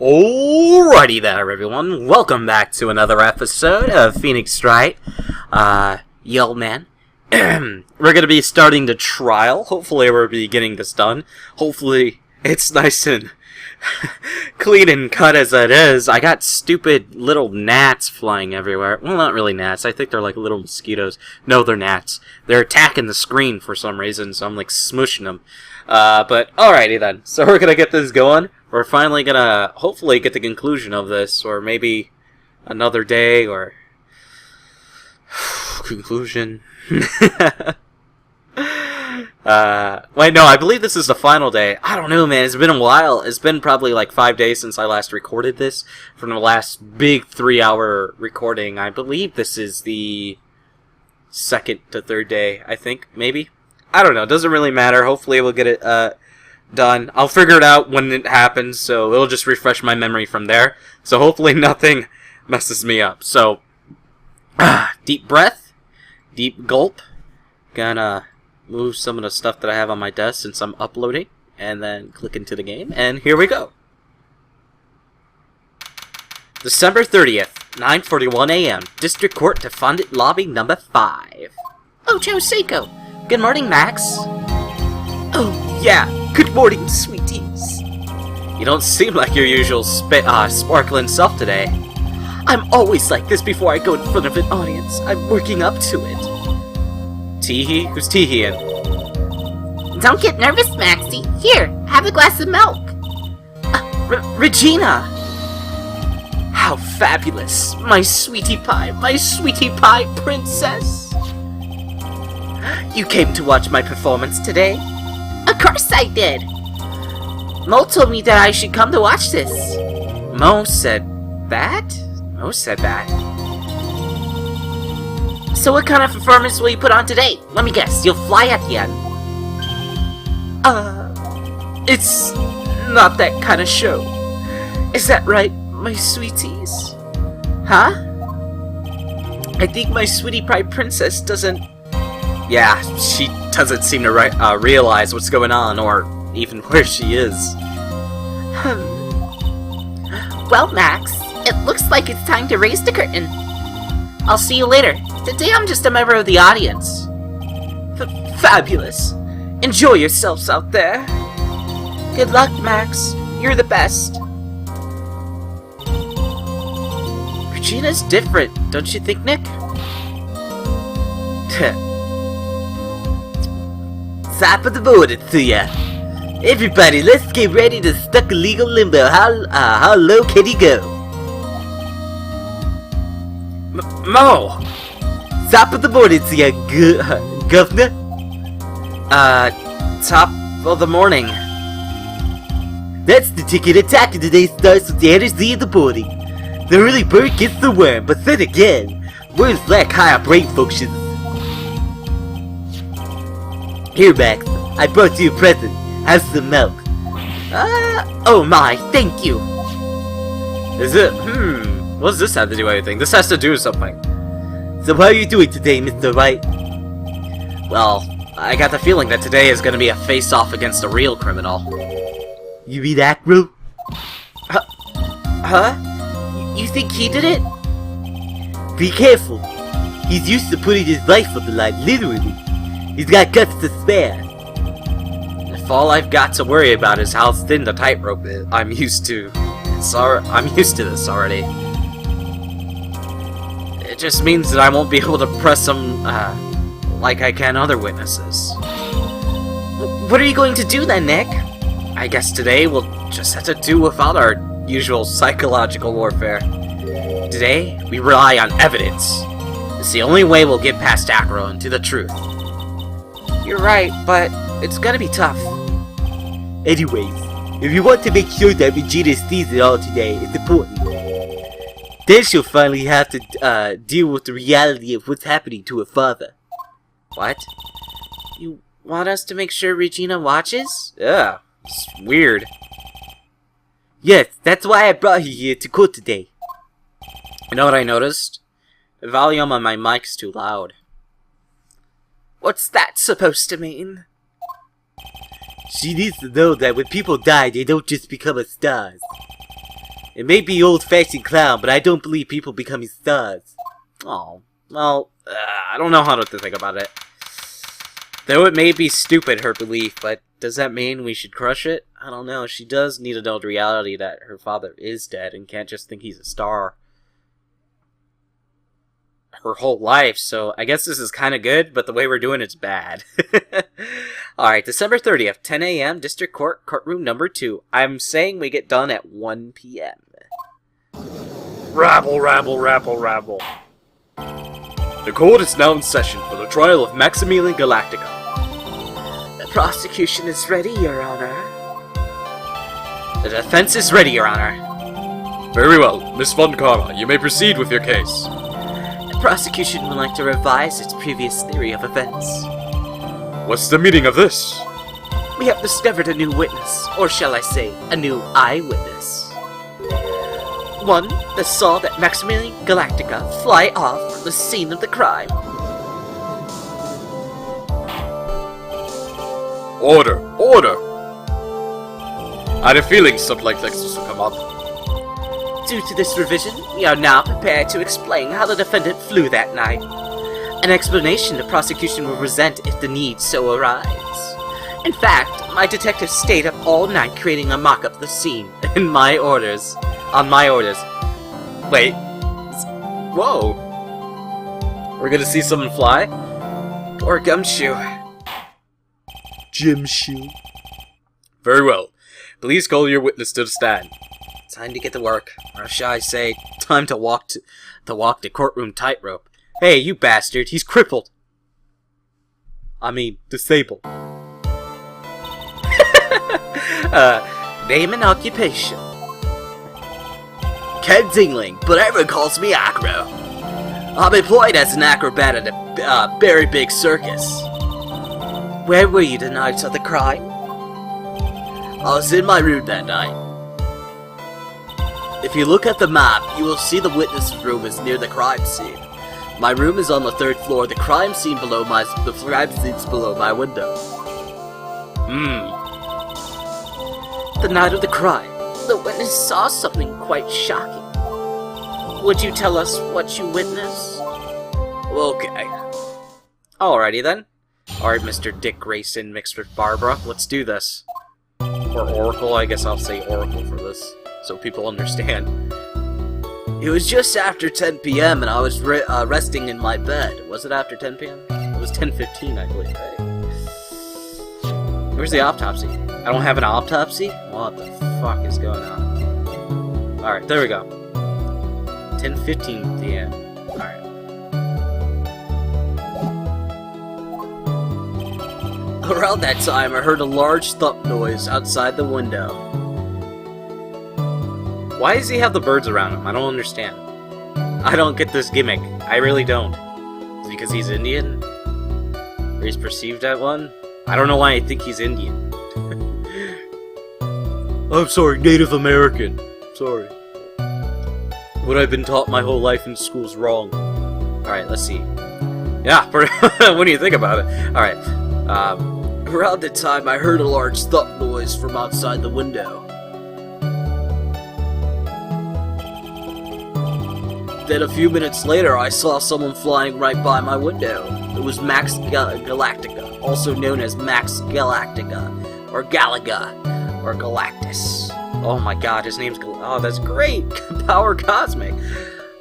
Alrighty there, everyone. Welcome back to another episode of Phoenix Wright. Old man. We're gonna be starting the trial. Hopefully we'll be getting this done. Hopefully it's nice and clean and cut as it is. I got stupid little gnats flying everywhere. Well, not really gnats. I think they're like little mosquitoes. No, they're gnats. They're attacking the screen for some reason, so I'm like smushing them. But alrighty then. So we're gonna get this going. We're finally gonna hopefully get the conclusion of this, or maybe another day, or conclusion. Wait, no, I believe this is the final day. I don't know, man. It's been a while. It's been probably like 5 days since I last recorded this. From the last big 3-hour recording, I believe this is the second to third day, I think, maybe. I don't know. It doesn't really matter. Hopefully we'll get it, done. I'll figure it out when it happens, so it'll just refresh my memory from there. So hopefully nothing messes me up. So, deep breath, deep gulp. Gonna move some of the stuff that I have on my desk since I'm uploading, and then click into the game, and here we go. December 30th, 9:41 a.m. District Court Defendant Lobby number 5. Oh, Joe Seiko. Good morning, Max. Oh, yeah. Good morning, sweeties. You don't seem like your usual sparkling self today. I'm always like this before I go in front of an audience. I'm working up to it. Teehee? Who's teeheeing? Don't get nervous, Maxie. Here, have a glass of milk. Regina! How fabulous! My sweetie pie princess! You came to watch my performance today? Of course I did. Mo told me that I should come to watch this. Mo said that? Mo said that. So what kind of performance will you put on today? Let me guess, you'll fly at the end. It's not that kind of show. Is that right, my sweeties? Huh? I think my sweetie pie princess doesn't... Yeah, she doesn't seem to realize what's going on, or even where she is. Well, Max, it looks like it's time to raise the curtain. I'll see you later. Today I'm just a member of the audience. Fabulous. Enjoy yourselves out there. Good luck, Max. You're the best. Regina's different, don't you think, Nick? Top of the morning to ya. Everybody, let's get ready to stuck in legal limbo. How low can he go? Mo! Top of the morning to ya, governor. Top of the morning. That's the ticket. Attack of today starts with the energy of the morning. The early bird gets the worm, but then again, worms lack higher brain functions. Here, Max, I brought you a present. Have some milk. Oh my, thank you. Is it? What does this have to do with anything? This has to do with something. So how are you doing today, Mr. Wright? Well, I got the feeling that today is going to be a face-off against a real criminal. You mean Acro? Huh? You think he did it? Be careful. He's used to putting his life on the line, literally. He's got guts to spare. If all I've got to worry about is how thin the tightrope is, I'm used to this already. It just means that I won't be able to press him like I can other witnesses. What are you going to do then, Nick? I guess today we'll just have to do without our usual psychological warfare. Today, we rely on evidence. It's the only way we'll get past Acro and to the truth. You're right, but it's gonna be tough. Anyways, if you want to make sure that Regina sees it all today, it's important. Then she'll finally have to deal with the reality of what's happening to her father. What? You want us to make sure Regina watches? Yeah, it's weird. Yes, that's why I brought you here to court today. You know what I noticed? The volume on my mic's too loud. What's that supposed to mean? She needs to know that when people die, they don't just become stars. It may be old-fashioned clown, but I don't believe people becoming stars. Oh, well, I don't know how to think about it. Though it may be stupid, her belief, but does that mean we should crush it? I don't know. She does need to know the reality that her father is dead and can't just think he's a star her whole life, so I guess this is kind of good, but the way we're doing it's bad. Alright, December 30th, 10 a.m., District Court, courtroom number 2. I'm saying we get done at 1 p.m. Rabble, rabble, rabble, rabble. The court is now in session for the trial of Maximilian Galactica. The prosecution is ready, Your Honor. The defense is ready, Your Honor. Very well. Miss Von Karma, you may proceed with your case. The prosecution would like to revise its previous theory of events. What's the meaning of this? We have discovered a new witness, or shall I say, a new eyewitness. One that saw that Maximilian Galactica fly off from the scene of the crime. Order! Order! I had a feeling something like this would come up. Due to this revision, we are now prepared to explain how the defendant flew that night. An explanation the prosecution will present if the need so arise. In fact, my detectives stayed up all night creating a mock-up of the scene, on my orders. Wait. Whoa. We're gonna see someone fly? Or Gumshoe. Gumshoe. Very well. Please call your witness to the stand. Time to get to work, or shall I say, time to walk the courtroom tightrope. Hey, you bastard, he's crippled. I mean, disabled. Name and occupation. Ken Dingling, but everyone calls me Acro. I'm employed as an acrobat at a very big circus. Where were you the night of the crime? I was in my room that night. If you look at the map, you will see the witness room is near the crime scene. My room is on the 3rd floor, the crime scene below the crime scene's below my window. The night of the crime, the witness saw something quite shocking. Would you tell us what you witnessed? Okay. Alrighty then. Alright, Mr. Dick Grayson mixed with Barbara, let's do this. Or Oracle, I guess I'll say Oracle for this, so people understand. It was just after 10 p.m. and I was resting in my bed. Was it after 10 p.m.? It was 10:15, I believe, right? Where's the autopsy? I don't have an autopsy? What the fuck is going on? Alright, there we go. 10:15 p.m. Alright. Around that time, I heard a large thump noise outside the window. Why does he have the birds around him? I don't understand. I don't get this gimmick. I really don't. Is it because he's Indian? Or he's perceived as one? I don't know why I think he's Indian. I'm sorry, Native American. Sorry. What I've been taught my whole life in school's wrong. Alright, let's see. Yeah, what do you think about it? Alright, around the time I heard a large thump noise from outside the window. Then a few minutes later, I saw someone flying right by my window. It was Max Galactica, also known as Max Galactica, or Galaga, or Galactus. Oh my god, his name's oh, that's great! Power Cosmic!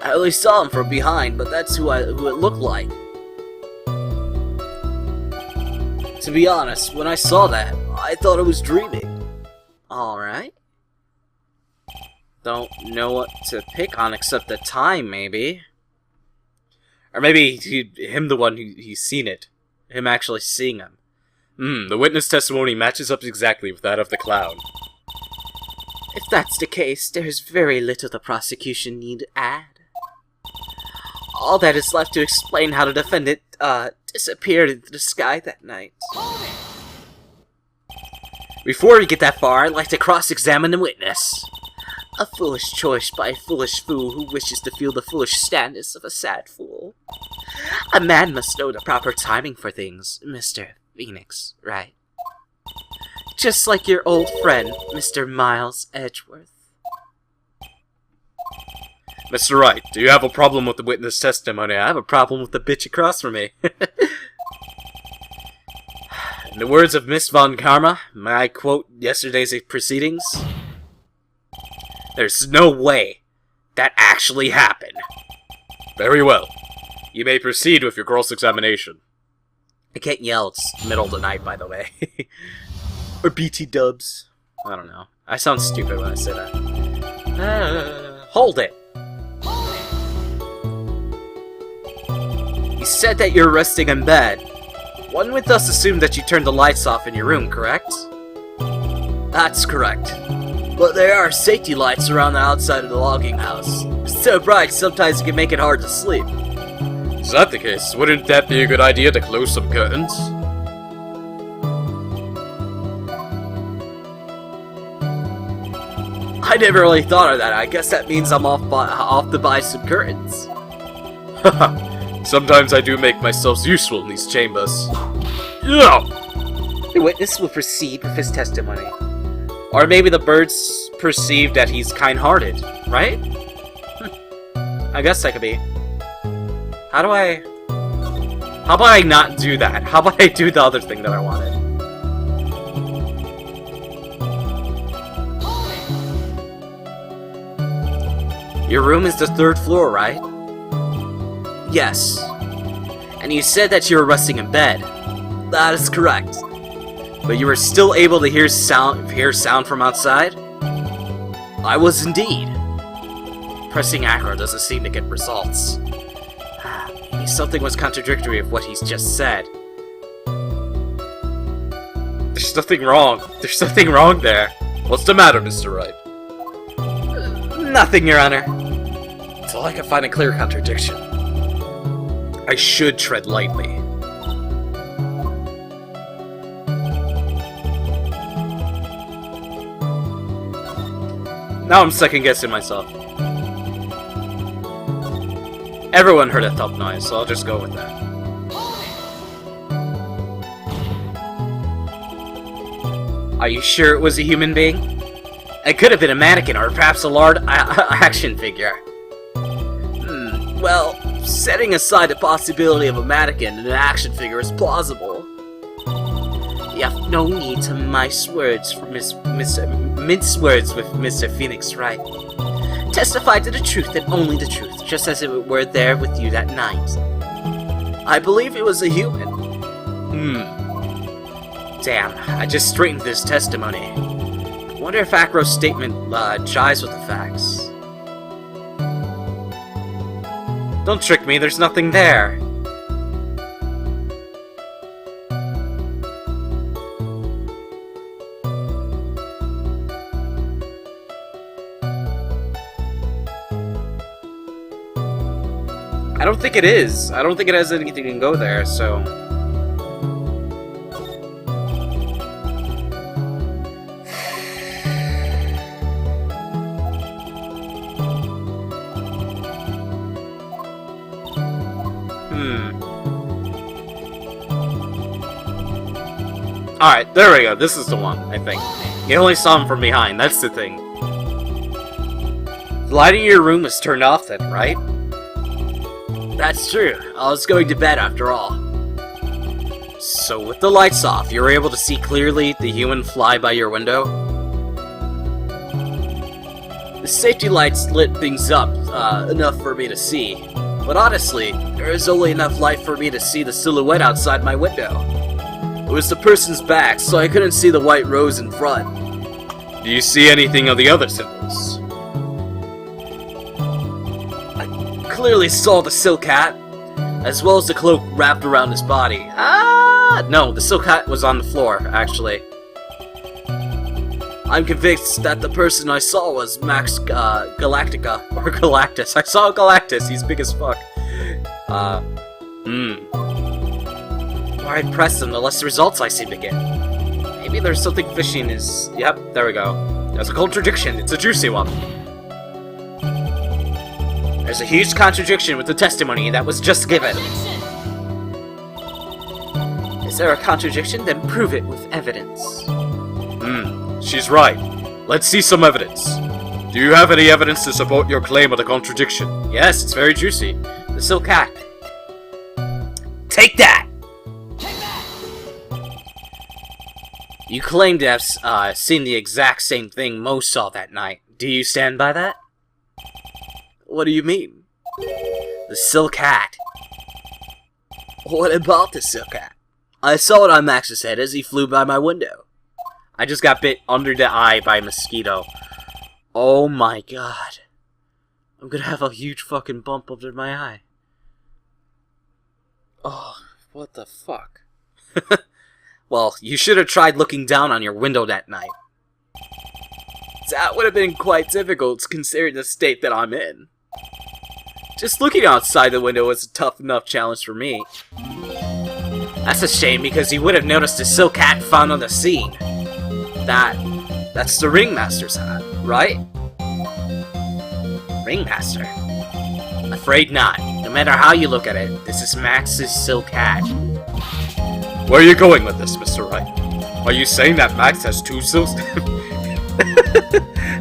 I only saw him from behind, but that's who it looked like. To be honest, when I saw that, I thought I was dreaming. Alright. Don't know what to pick on except the time, maybe. Or maybe him the one he's seen it. Him actually seeing him. The witness testimony matches up exactly with that of the clown. If that's the case, there's very little the prosecution need add. All that is left to explain how the defendant, disappeared into the sky that night. Before we get that far, I'd like to cross-examine the witness. A foolish choice by a foolish fool who wishes to feel the foolish sadness of a sad fool. A man must know the proper timing for things, Mr. Phoenix, right? Just like your old friend, Mr. Miles Edgeworth. Mr. Wright, do you have a problem with the witness testimony? I have a problem with the bitch across from me. In the words of Miss Von Karma, may I quote yesterday's proceedings? There's no way that actually happened. Very well. You may proceed with your cross-examination. I can't yell, it's middle of the night, by the way. Or BT dubs. I don't know. I sound stupid when I say that. Hold it! You said that you're resting in bed. One would thus assume that you turned the lights off in your room, correct? That's correct. But there are safety lights around the outside of the logging house. It's so bright, sometimes it can make it hard to sleep. Is that the case? Wouldn't that be a good idea to close some curtains? I never really thought of that. I guess that means I'm off to buy some curtains. Haha. Sometimes I do make myself useful in these chambers. Yeah. The witness will proceed with his testimony. Or maybe the birds perceive that he's kind-hearted, right? I guess that could be. How about I not do that? How about I do the other thing that I wanted? Your room is the 3rd floor, right? Yes. And you said that you were resting in bed. That is correct. But you were still able to hear sound from outside? I was indeed. Pressing acro doesn't seem to get results. Maybe something was contradictory of what he's just said. There's nothing wrong. There's nothing wrong there. What's the matter, Mr. Wright? Nothing, Your Honor. Until I can find a clear contradiction. I should tread lightly. Now I'm second-guessing myself. Everyone heard a thump noise, so I'll just go with that. Are you sure it was a human being? It could have been a mannequin, or perhaps a large action figure. Well, setting aside the possibility of a mannequin and an action figure is plausible. You have no need to mince words with Mr. Phoenix, right? Testify to the truth and only the truth, just as if it were there with you that night. I believe it was a human. Damn, I just straightened this testimony. I wonder if Acro's statement jives with the facts. Don't trick me, there's nothing there. I don't think it is. I don't think it has anything to go there, so... Alright, there we go. This is the one, I think. You only saw him from behind, that's the thing. The lighting in your room is turned off then, right? That's true. I was going to bed after all. So with the lights off, you were able to see clearly the human fly by your window? The safety lights lit things up enough for me to see. But honestly, there is only enough light for me to see the silhouette outside my window. It was the person's back, so I couldn't see the white rose in front. Do you see anything of the other symbols? I clearly saw the silk hat, as well as the cloak wrapped around his body. No, the silk hat was on the floor, actually. I'm convinced that the person I saw was Max Galactica, or Galactus. I saw Galactus, he's big as fuck. The more I press them, the less results I seem to get. Maybe there's something fishy in his... Yep, there we go. There's a contradiction, it's a juicy one. There's a huge contradiction with the testimony that was just given. Is there a contradiction? Then prove it with evidence. She's right. Let's see some evidence. Do you have any evidence to support your claim of the contradiction? Yes, it's very juicy. The silk hat. Take that! You claim to have seen the exact same thing Mo saw that night. Do you stand by that? What do you mean? The silk hat. What about the silk hat? I saw it on Max's head as he flew by my window. I just got bit under the eye by a mosquito. Oh my god. I'm gonna have a huge fucking bump under my eye. Oh, what the fuck? Well, you should have tried looking down on your window that night. That would have been quite difficult considering the state that I'm in. Just looking outside the window was a tough enough challenge for me. That's a shame because you would have noticed the silk hat found on the scene. That's the ringmaster's hat, right? Ringmaster? Afraid not. No matter how you look at it, this is Max's silk hat. Where are you going with this, Mr. Wright? Are you saying that Max has two silks?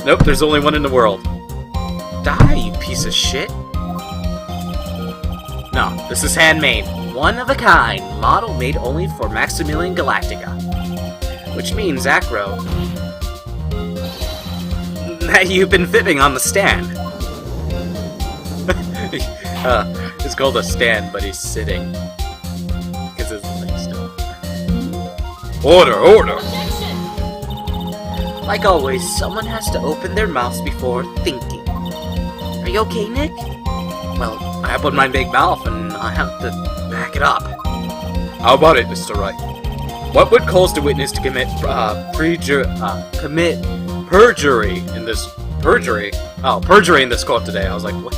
Nope, there's only one in the world. Die, you piece of shit. No, this is handmade. One of a kind. Model made only for Maximilian Galactica. Which means, Acro, that you've been fibbing on the stand. It's called a stand, but he's sitting. Because his legs don't. Order! Like always, someone has to open their mouths before thinking. Are you okay, Nick? Well, I opened my big mouth and I have to back it up. How about it, Mr. Wright? What would cause the witness to commit perjury in this perjury in this court today? I was like, what?